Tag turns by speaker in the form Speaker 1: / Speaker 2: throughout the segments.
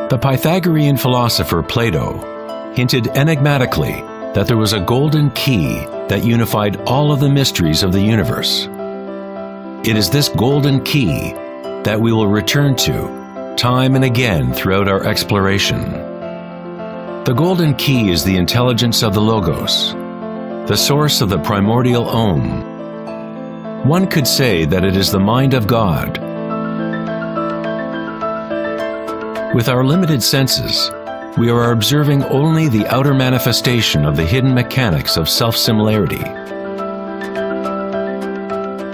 Speaker 1: The Pythagorean philosopher Plato hinted enigmatically that there was a golden key that unified all of the mysteries of the universe. It is this golden key that we will return to time and again throughout our exploration. The golden key is the intelligence of the Logos, the source of the primordial Om. One could say that it is the mind of God. With our limited senses, we are observing only the outer manifestation of the hidden mechanics of self-similarity.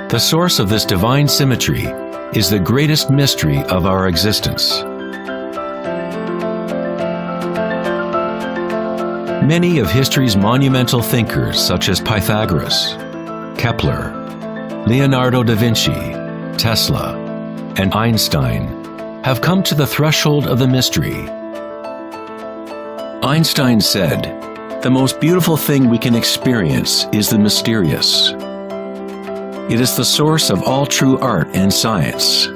Speaker 1: The source of this divine symmetry is the greatest mystery of our existence. Many of history's monumental thinkers, such as Pythagoras, Kepler, Leonardo da Vinci, Tesla, and Einstein, have come to the threshold of the mystery. Einstein said, "The most beautiful thing we can experience is the mysterious. It is the source of all true art and science.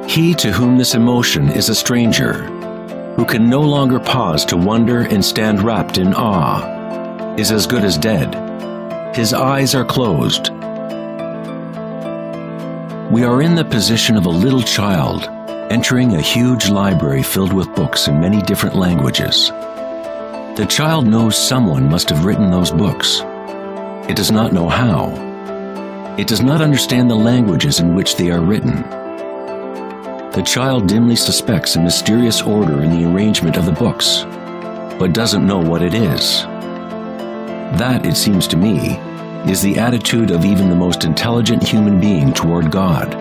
Speaker 1: He to whom this emotion is a stranger, who can no longer pause to wonder and stand wrapped in awe, is as good as dead. His eyes are closed." We are in the position of a little child entering a huge library filled with books in many different languages. The child knows someone must have written those books. It does not know how. It does not understand the languages in which they are written. The child dimly suspects a mysterious order in the arrangement of the books, but doesn't know what it is. That, it seems to me, is the attitude of even the most intelligent human being toward God.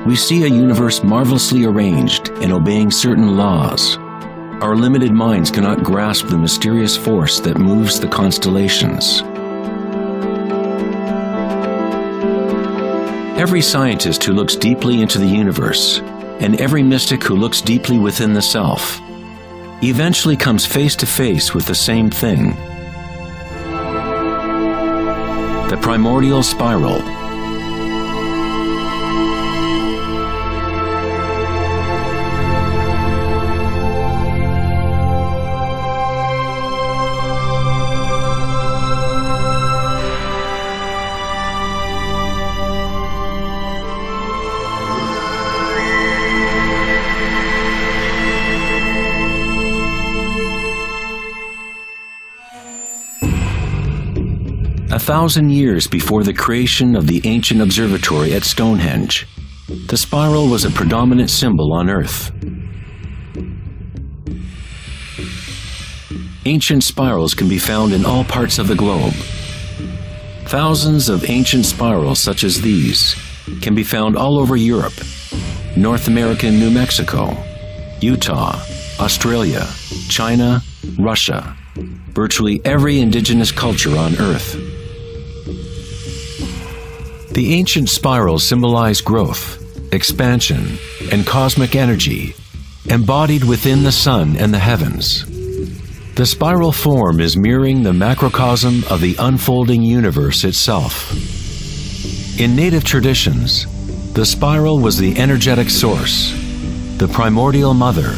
Speaker 1: We see a universe marvelously arranged and obeying certain laws. Our limited minds cannot grasp the mysterious force that moves the constellations. Every scientist who looks deeply into the universe, and every mystic who looks deeply within the self, eventually comes face to face with the same thing: the primordial spiral. A 1,000 years before the creation of the ancient observatory at Stonehenge, the spiral was a predominant symbol on Earth. Ancient spirals can be found in all parts of the globe. Thousands of ancient spirals such as these can be found all over Europe, North America and New Mexico, Utah, Australia, China, Russia, virtually every indigenous culture on Earth. The ancient spirals symbolize growth, expansion, and cosmic energy, embodied within the sun and the heavens. The spiral form is mirroring the macrocosm of the unfolding universe itself. In native traditions, the spiral was the energetic source, the primordial mother.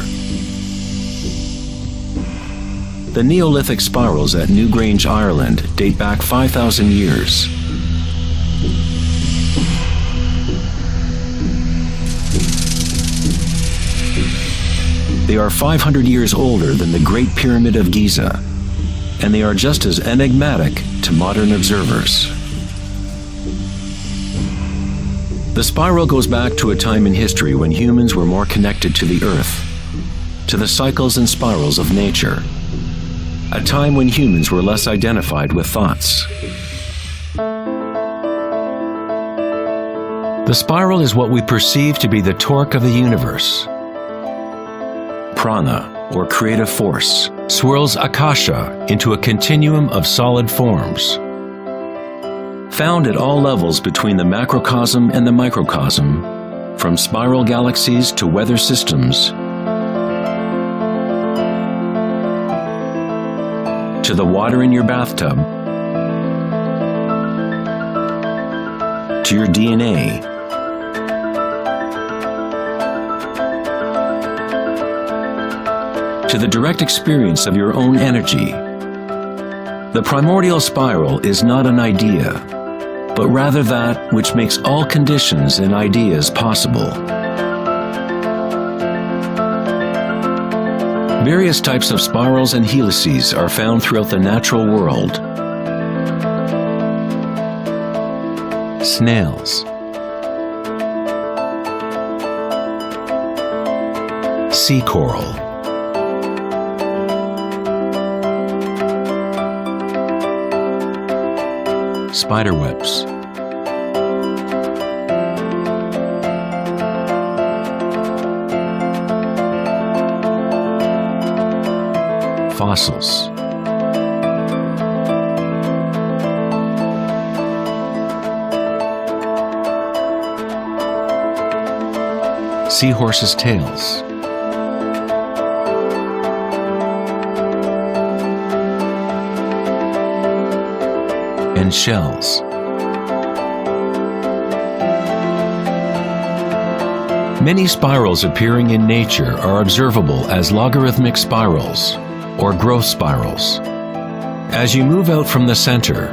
Speaker 1: The Neolithic spirals at Newgrange, Ireland date back 5,000 years. They are 500 years older than the Great Pyramid of Giza, and they are just as enigmatic to modern observers. The spiral goes back to a time in history when humans were more connected to the Earth, to the cycles and spirals of nature, a time when humans were less identified with thoughts. The spiral is what we perceive to be the torque of the universe. Prana, or creative force, swirls Akasha into a continuum of solid forms. Found at all levels between the macrocosm and the microcosm, from spiral galaxies to weather systems, to the water in your bathtub, to your DNA, to the direct experience of your own energy. The primordial spiral is not an idea, but rather that which makes all conditions and ideas possible. Various types of spirals and helices are found throughout the natural world. Snails, sea coral, spiderwebs, fossils, seahorses' tails, and shells. Many spirals appearing in nature are observable as logarithmic spirals, or growth spirals. As you move out from the center,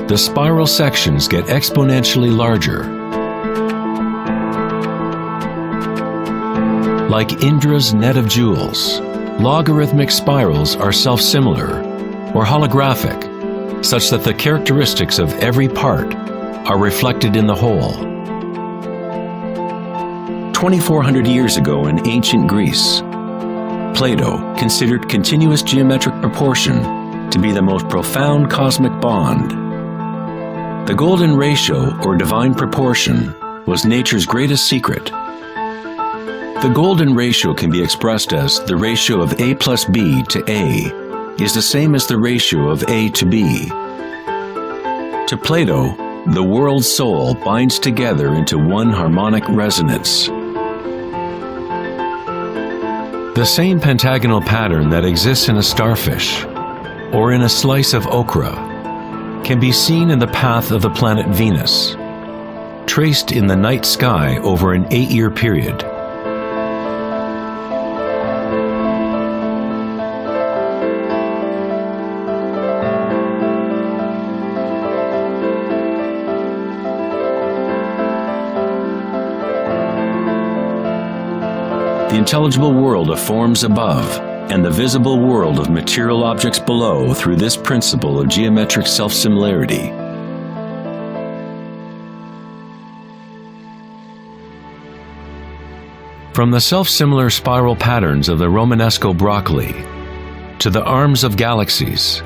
Speaker 1: the spiral sections get exponentially larger. Like Indra's net of jewels, logarithmic spirals are self-similar, or holographic, such that the characteristics of every part are reflected in the whole. 2,400 years ago in ancient Greece, Plato considered continuous geometric proportion to be the most profound cosmic bond. The golden ratio, or divine proportion, was nature's greatest secret. The golden ratio can be expressed as the ratio of A plus B to A is the same as the ratio of A to B. To Plato, the world's soul binds together into one harmonic resonance. The same pentagonal pattern that exists in a starfish or in a slice of okra can be seen in the path of the planet Venus, traced in the night sky over an 8-year period. The intelligible world of forms above and the visible world of material objects below through this principle of geometric self-similarity. From the self-similar spiral patterns of the Romanesco broccoli to the arms of galaxies,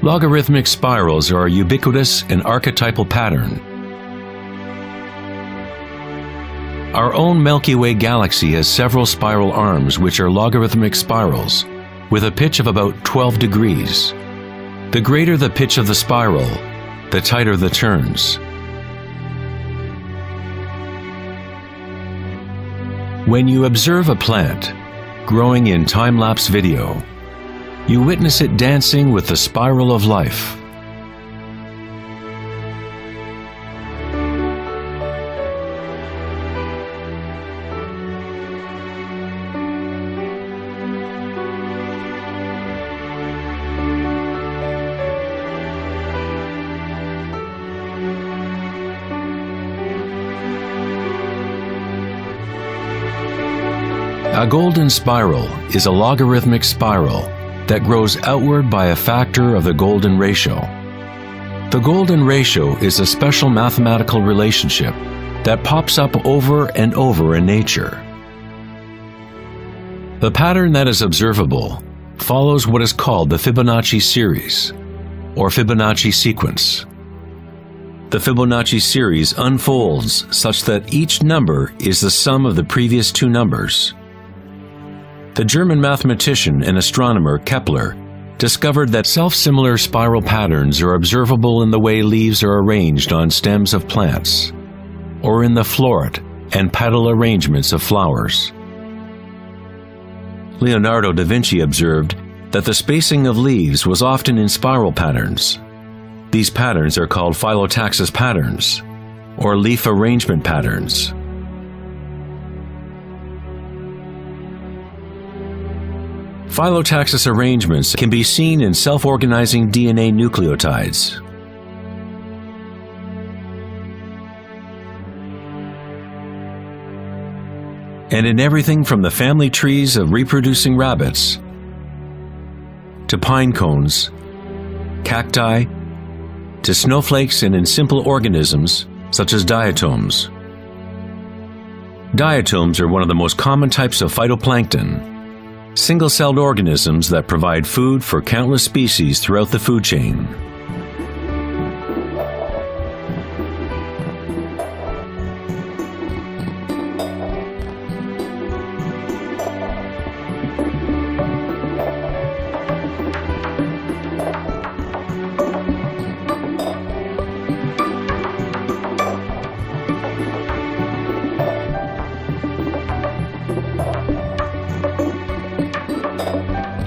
Speaker 1: logarithmic spirals are a ubiquitous and archetypal pattern. Our own Milky Way galaxy has several spiral arms which are logarithmic spirals with a pitch of about 12 degrees. The greater the pitch of the spiral, the tighter the turns. When you observe a plant growing in time-lapse video, you witness it dancing with the spiral of life. A golden spiral is a logarithmic spiral that grows outward by a factor of the golden ratio. The golden ratio is a special mathematical relationship that pops up over and over in nature. The pattern that is observable follows what is called the Fibonacci series, or Fibonacci sequence. The Fibonacci series unfolds such that each number is the sum of the previous two numbers. The German mathematician and astronomer Kepler discovered that self-similar spiral patterns are observable in the way leaves are arranged on stems of plants, or in the floret and petal arrangements of flowers. Leonardo da Vinci observed that the spacing of leaves was often in spiral patterns. These patterns are called phyllotaxis patterns, or leaf arrangement patterns. Phyllotaxis arrangements can be seen in self-organizing DNA nucleotides. And in everything from the family trees of reproducing rabbits to pine cones, cacti, to snowflakes, and in simple organisms such as diatoms. Diatoms are one of the most common types of phytoplankton, single-celled organisms that provide food for countless species throughout the food chain.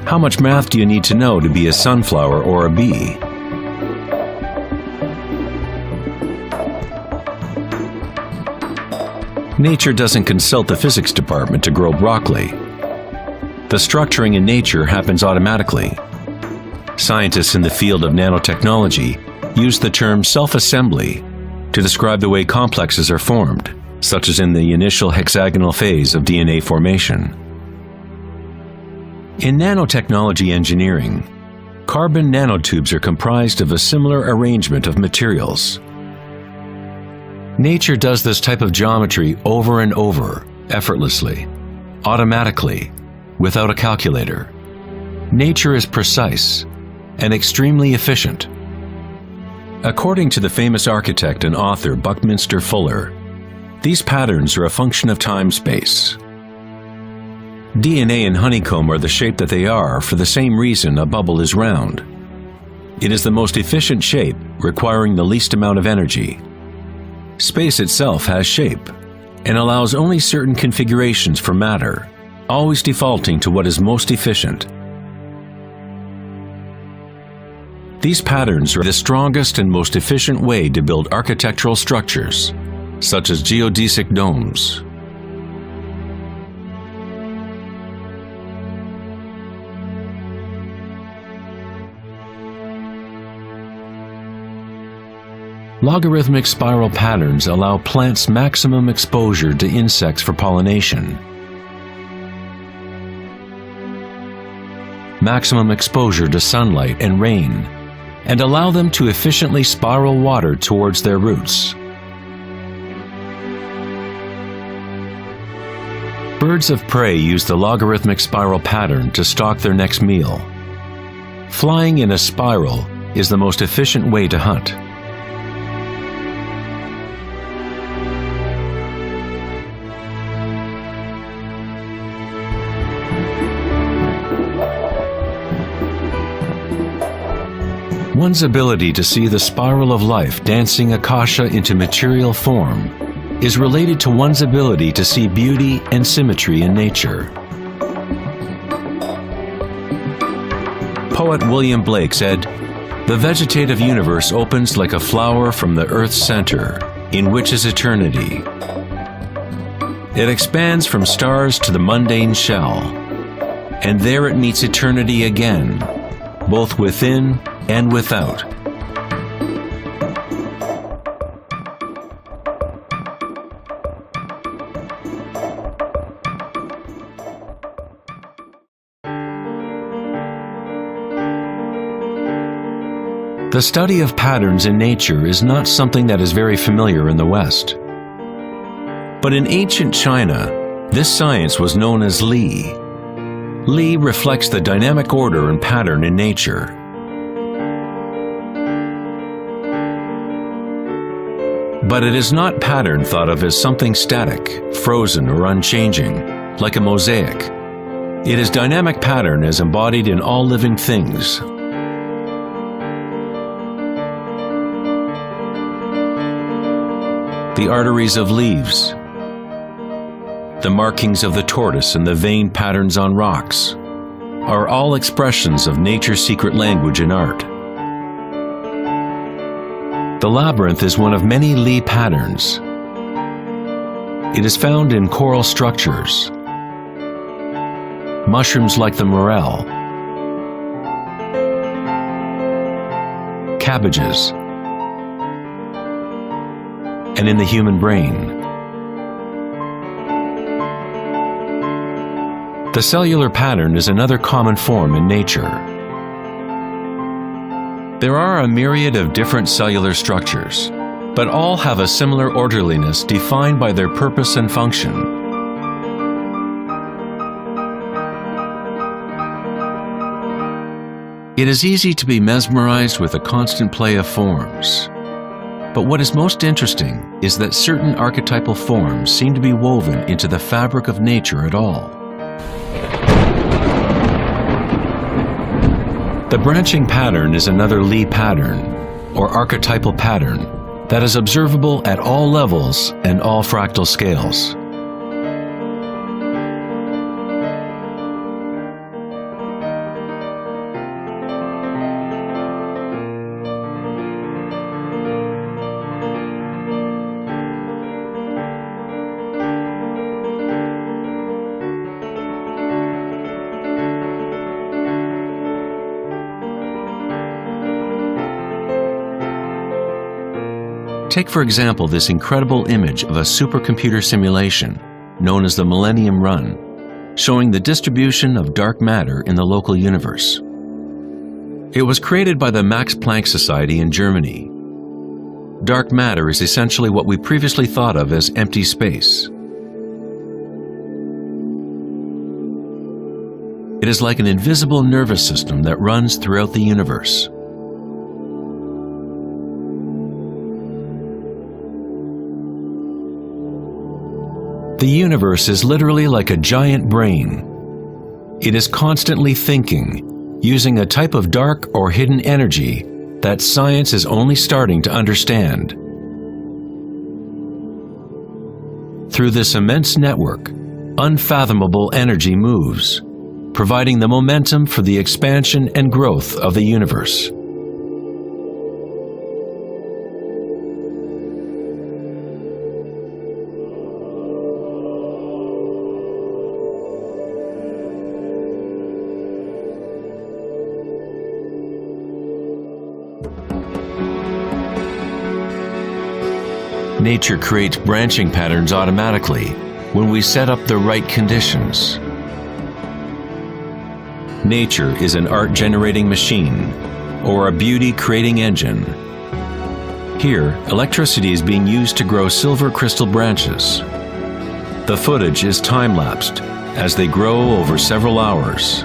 Speaker 1: How much math do you need to know to be a sunflower or a bee? Nature doesn't consult the physics department to grow broccoli. The structuring in nature happens automatically. Scientists in the field of nanotechnology use the term self-assembly to describe the way complexes are formed, such as in the initial hexagonal phase of DNA formation. In nanotechnology engineering, carbon nanotubes are comprised of a similar arrangement of materials. Nature does this type of geometry over and over, effortlessly, automatically, without a calculator. Nature is precise and extremely efficient. According to the famous architect and author Buckminster Fuller, these patterns are a function of time-space. DNA and honeycomb are the shape that they are for the same reason a bubble is round. It is the most efficient shape, requiring the least amount of energy. Space itself has shape, and allows only certain configurations for matter, always defaulting to what is most efficient. These patterns are the strongest and most efficient way to build architectural structures, such as geodesic domes. Logarithmic spiral patterns allow plants maximum exposure to insects for pollination, maximum exposure to sunlight and rain, and allow them to efficiently spiral water towards their roots. Birds of prey use the logarithmic spiral pattern to stalk their next meal. Flying in a spiral is the most efficient way to hunt. One's ability to see the spiral of life dancing akasha into material form is related to one's ability to see beauty and symmetry in nature. Poet William Blake said, "The vegetative universe opens like a flower from the earth's center, in which is eternity. It expands from stars to the mundane shell, and there it meets eternity again, both within and without." The study of patterns in nature is not something that is very familiar in the West. But in ancient China, this science was known as Li. Li reflects the dynamic order and pattern in nature. But it is not pattern thought of as something static, frozen, or unchanging, like a mosaic. It is dynamic pattern as embodied in all living things. The arteries of leaves, the markings of the tortoise and the vein patterns on rocks are all expressions of nature's secret language in art. The labyrinth is one of many Li patterns. It is found in coral structures. mushrooms like the morel, cabbages, and in the human brain. The cellular pattern is another common form in nature. There are a myriad of different cellular structures, but all have a similar orderliness defined by their purpose and function. It is easy to be mesmerized with the constant play of forms. But what is most interesting is that certain archetypal forms seem to be woven into the fabric of nature at all. The branching pattern is another Lie pattern, or archetypal pattern, that is observable at all levels and all fractal scales. Take, for example, this incredible image of a supercomputer simulation known as the Millennium Run, showing the distribution of dark matter in the local universe. It was created by the Max Planck Society in Germany. Dark matter is essentially what we previously thought of as empty space. It is like an invisible nervous system that runs throughout the universe. The universe is literally like a giant brain. It is constantly thinking, using a type of dark or hidden energy that science is only starting to understand. Through this immense network, unfathomable energy moves, providing the momentum for the expansion and growth of the universe. Nature creates branching patterns automatically when we set up the right conditions. Nature is an art-generating machine, or a beauty-creating engine. Here, electricity is being used to grow silver crystal branches. The footage is time-lapsed as they grow over several hours.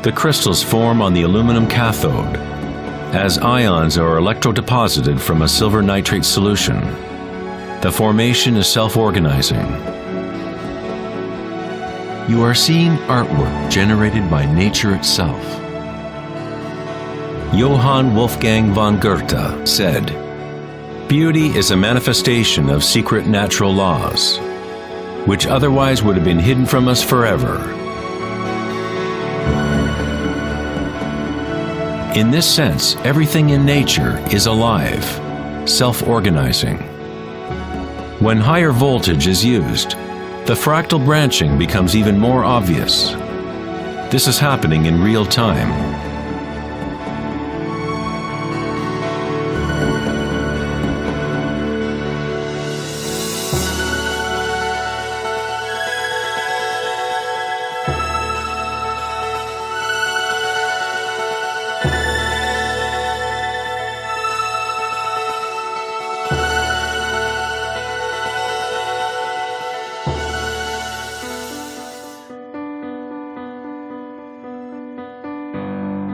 Speaker 1: The crystals form on the aluminum cathode, as ions are electrodeposited from a silver nitrate solution. The formation is self-organizing. You are seeing artwork generated by nature itself. Johann Wolfgang von Goethe said, "Beauty is a manifestation of secret natural laws, which otherwise would have been hidden from us forever." In this sense, everything in nature is alive, self-organizing. When higher voltage is used, the fractal branching becomes even more obvious. This is happening in real time.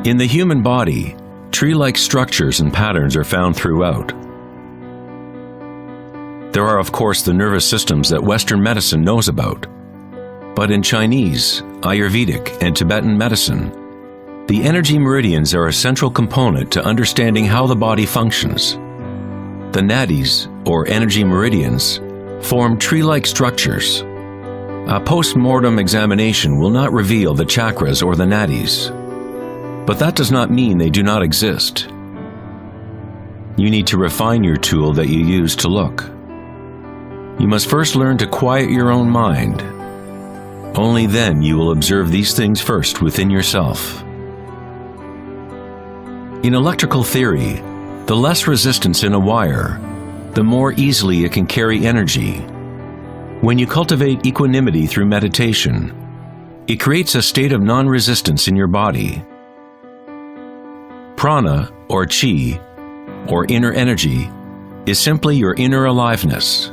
Speaker 1: In the human body, tree-like structures and patterns are found throughout. There are, of course, the nervous systems that Western medicine knows about. But in Chinese, Ayurvedic, and Tibetan medicine, the energy meridians are a central component to understanding how the body functions. The nadis, or energy meridians, form tree-like structures. A post-mortem examination will not reveal the chakras or the nadis. But that does not mean they do not exist. You need to refine your tool that you use to look. You must first learn to quiet your own mind. Only then you will observe these things first within yourself. In electrical theory, the less resistance in a wire, the more easily it can carry energy. When you cultivate equanimity through meditation, it creates a state of non-resistance in your body. Prana, or chi, or inner energy, is simply your inner aliveness.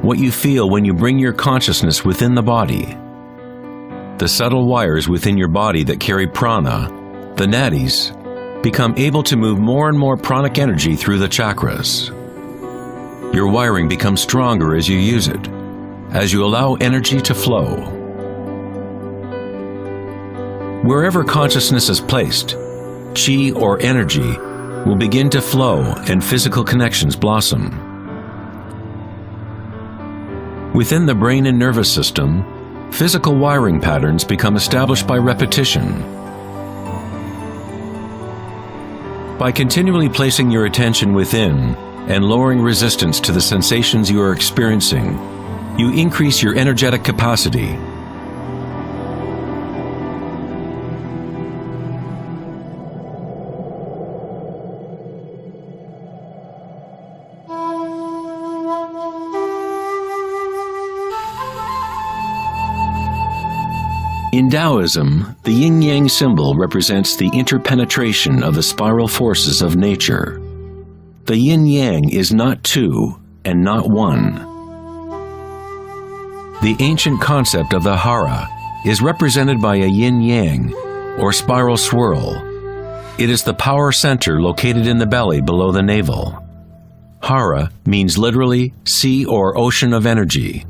Speaker 1: What you feel when you bring your consciousness within the body. The subtle wires within your body that carry prana, the nadis, become able to move more and more pranic energy through the chakras. Your wiring becomes stronger as you use it, as you allow energy to flow. Wherever consciousness is placed, chi or energy will begin to flow and physical connections blossom. Within the brain and nervous system, physical wiring patterns become established by repetition. By continually placing your attention within and lowering resistance to the sensations you are experiencing, you increase your energetic capacity. In Taoism, the yin-yang symbol represents the interpenetration of the spiral forces of nature. The yin-yang is not two and not one. The ancient concept of the Hara is represented by a yin-yang, or spiral swirl. It is the power center located in the belly below the navel. Hara means literally sea or ocean of energy.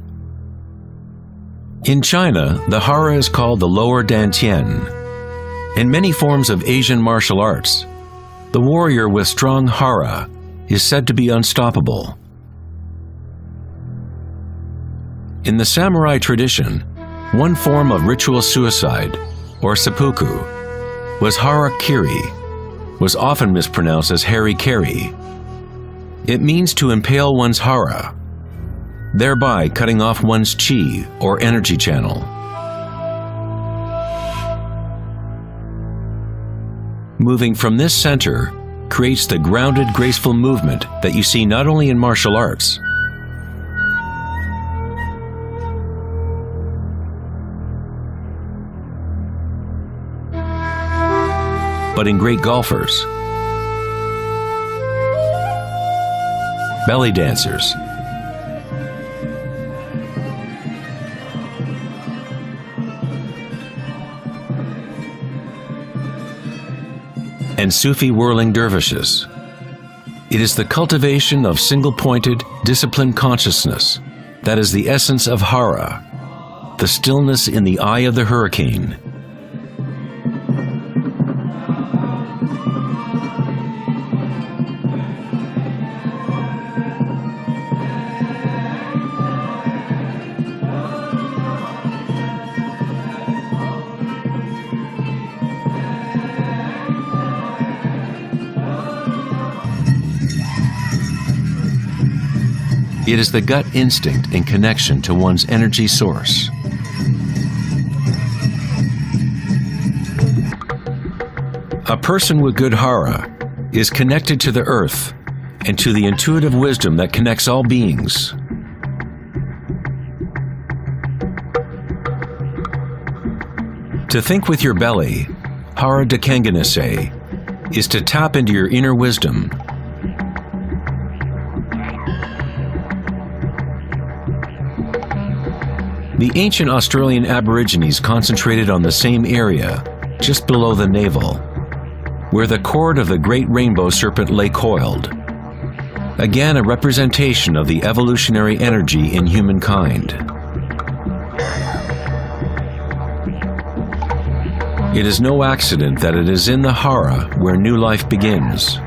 Speaker 1: In China, the Hara is called the lower dantian. In many forms of Asian martial arts, the warrior with strong Hara is said to be unstoppable. In the samurai tradition, one form of ritual suicide, or seppuku, was harakiri, was often mispronounced as harikiri. It means to impale one's Hara, thereby cutting off one's chi or energy channel. Moving from this center creates the grounded, graceful movement that you see not only in martial arts, but in great golfers, belly dancers, and Sufi whirling dervishes. It is the cultivation of single-pointed, disciplined consciousness that is the essence of Hara, the stillness in the eye of the hurricane. It is the gut instinct in connection to one's energy source. A person with good Hara is connected to the earth and to the intuitive wisdom that connects all beings. To think with your belly, Hara Dekanganase, is to tap into your inner wisdom. The ancient Australian Aborigines concentrated on the same area, just below the navel, where the cord of the great rainbow serpent lay coiled. Again, a representation of the evolutionary energy in humankind. It is no accident that it is in the Hara where new life begins.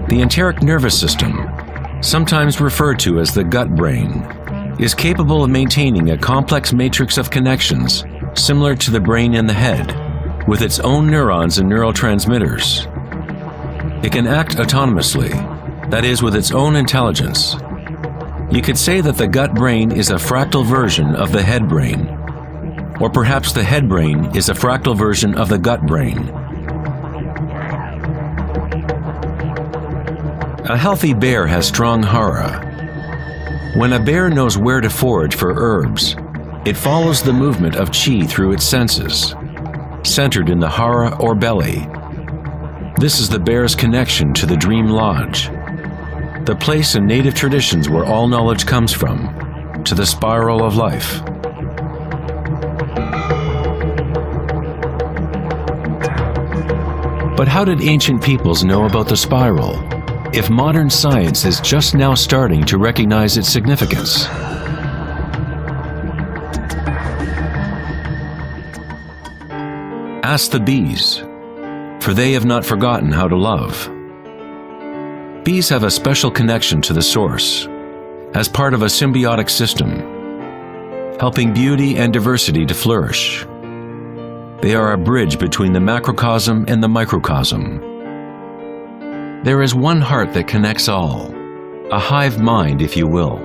Speaker 1: The enteric nervous system, sometimes referred to as the gut brain, is capable of maintaining a complex matrix of connections similar to the brain in the head, with its own neurons and neurotransmitters. It can act autonomously, that is, with its own intelligence. You could say that the gut brain is a fractal version of the head brain, or perhaps the head brain is a fractal version of the gut brain. A healthy bear has strong Hara. When a bear knows where to forage for herbs, it follows the movement of qi through its senses, centered in the Hara or belly. This is the bear's connection to the dream lodge, the place in native traditions where all knowledge comes from, to the spiral of life. But how did ancient peoples know about the spiral, if modern science is just now starting to recognize its significance? Ask the bees, for they have not forgotten how to love. Bees have a special connection to the source, as part of a symbiotic system, helping beauty and diversity to flourish. They are a bridge between the macrocosm and the microcosm. There is one heart that connects all, a hive mind, if you will.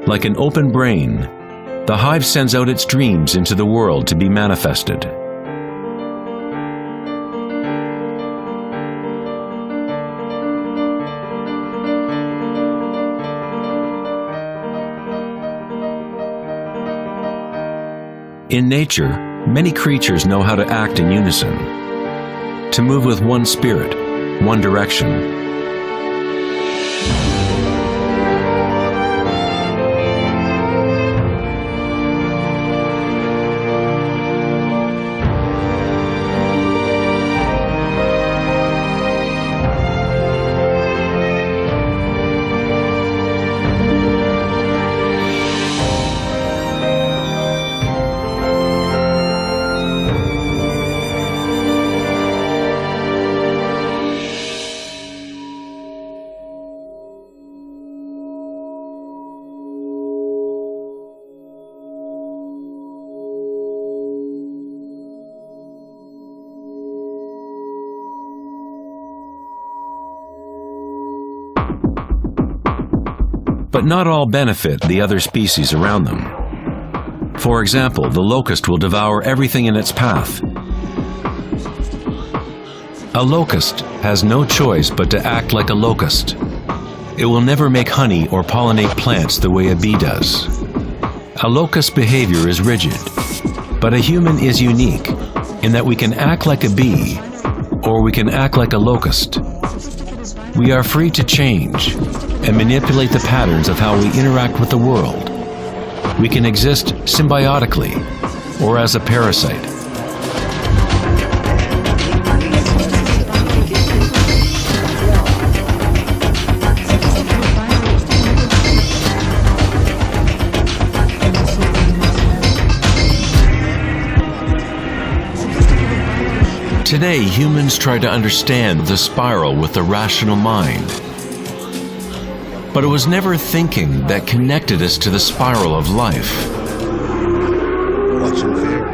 Speaker 1: Like an open brain, the hive sends out its dreams into the world to be manifested. In nature, many creatures know how to act in unison, to move with one spirit, one direction. But not all benefit the other species around them. For example, the locust will devour everything in its path. A locust has no choice but to act like a locust. It will never make honey or pollinate plants the way a bee does. A locust's behavior is rigid, but a human is unique in that we can act like a bee or we can act like a locust. We are free to change and manipulate the patterns of how we interact with the world. We can exist symbiotically or as a parasite. Today, humans try to understand the spiral with the rational mind. But it was never thinking that connected us to the spiral of life.
Speaker 2: Watch and fear.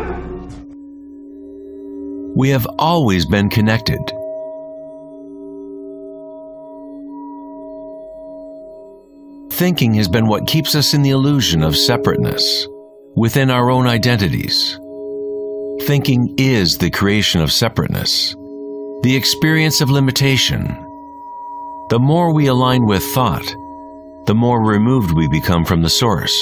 Speaker 1: We have always been connected. Thinking has been what keeps us in the illusion of separateness within our own identities. Thinking is the creation of separateness, the experience of limitation. The more we align with thought, the more removed we become from the source.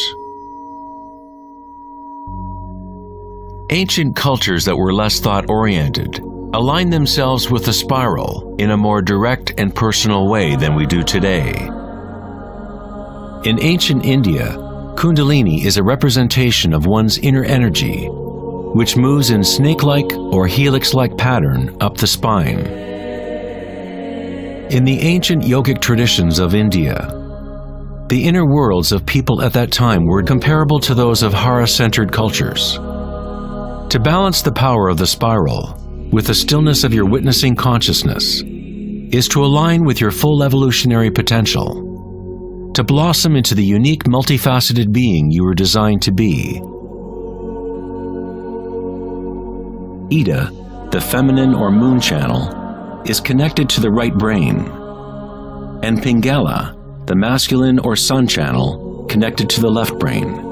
Speaker 1: Ancient cultures that were less thought-oriented aligned themselves with the spiral in a more direct and personal way than we do today. In ancient India, Kundalini is a representation of one's inner energy, which moves in snake-like or helix-like pattern up the spine. In the ancient yogic traditions of India, the inner worlds of people at that time were comparable to those of Hara-centered cultures. To balance the power of the spiral with the stillness of your witnessing consciousness is to align with your full evolutionary potential, to blossom into the unique multifaceted being you were designed to be. Ida, the feminine or moon channel, is connected to the right brain, and Pingala, the masculine or sun channel, connected to the left brain.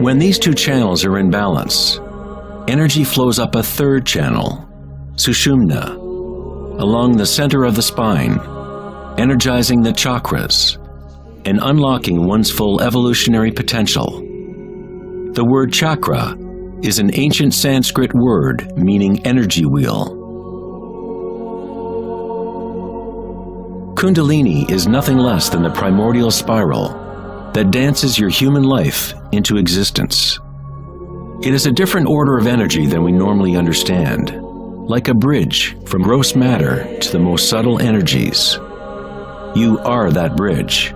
Speaker 1: When these two channels are in balance, energy flows up a third channel, Sushumna, along the center of the spine, energizing the chakras and unlocking one's full evolutionary potential. The word chakra is an ancient Sanskrit word meaning energy wheel. Kundalini is nothing less than the primordial spiral that dances your human life into existence. It is a different order of energy than we normally understand, like a bridge from gross matter to the most subtle energies. You are that bridge.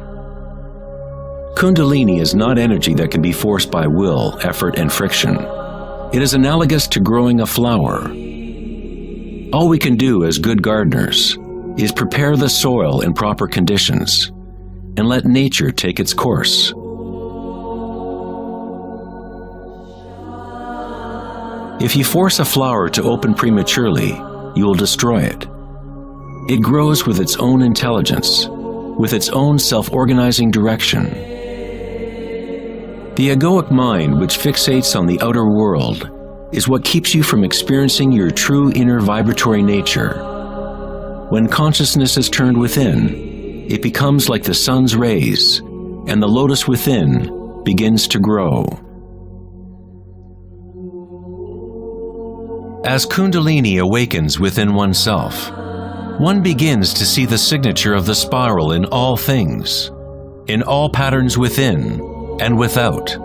Speaker 1: Kundalini is not energy that can be forced by will, effort, and friction. It is analogous to growing a flower. All we can do as good gardeners is prepare the soil in proper conditions and let nature take its course. If you force a flower to open prematurely, you will destroy it. It grows with its own intelligence, with its own self-organizing direction. The egoic mind, which fixates on the outer world, is what keeps you from experiencing your true inner vibratory nature. When consciousness is turned within, it becomes like the sun's rays, and the lotus within begins to grow. As Kundalini awakens within oneself, one begins to see the signature of the spiral in all things, in all patterns within and without.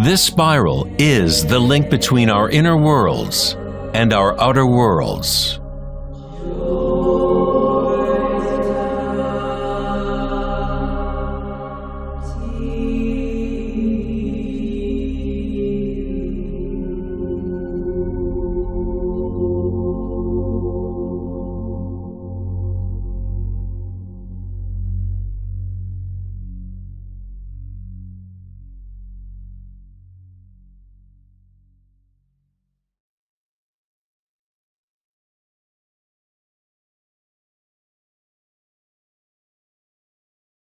Speaker 1: This spiral is the link between our inner worlds and our outer worlds.